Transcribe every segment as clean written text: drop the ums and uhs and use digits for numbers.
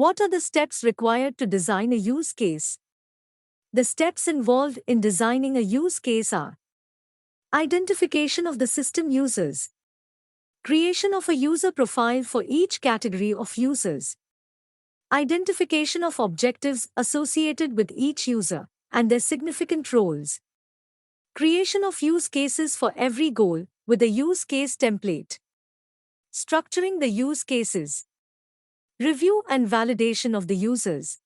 What are the steps required to design a use case? The steps involved in designing a use case are: identification of the system users, creation of a user profile for each category of users, identification of objectives associated with each user and their significant roles, creation of use cases for every goal with a use case template, structuring the use cases, review and validation of the users.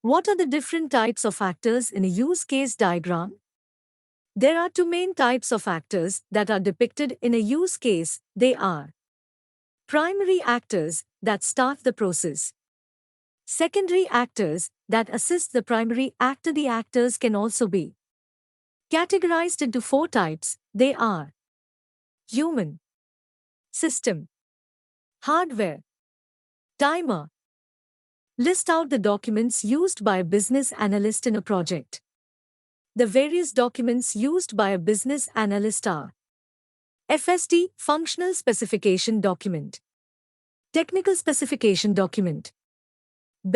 What are the different types of actors in a use case diagram? There are two main types of actors that are depicted in a use case. They are primary actors that start the process, secondary actors that assist the primary actor. The actors can also be categorized into four types. They are human, system, hardware, timer. List out the documents used by a business analyst in a project. The various documents used by a business analyst are: FSD, Functional Specification Document, Technical Specification Document,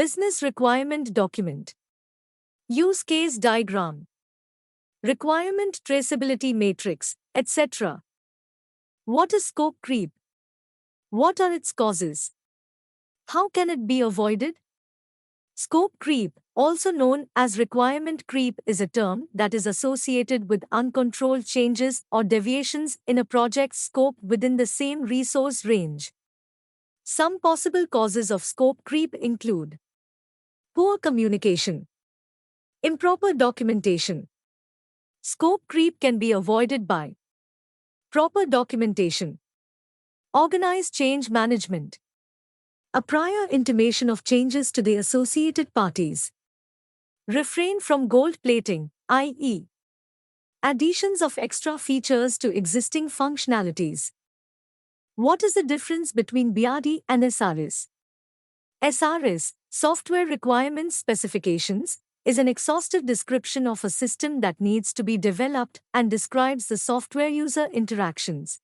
Business Requirement Document, Use Case Diagram, Requirement Traceability Matrix, etc. What is scope creep? What are its causes? How can it be avoided? Scope creep, also known as requirement creep, is a term that is associated with uncontrolled changes or deviations in a project's scope within the same resource range. Some possible causes of scope creep include poor communication, improper documentation. Scope creep can be avoided by proper documentation, organized change management, a prior intimation of changes to the associated parties, refrain from gold plating, i.e., additions of extra features to existing functionalities. What is the difference between BRD and SRS? SRS, Software Requirements Specifications, is an exhaustive description of a system that needs to be developed and describes the software user interactions.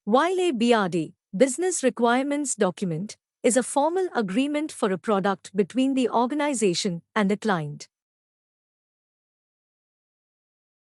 While a BRD, Business Requirements Document, is a formal agreement for a product between the organization and the client.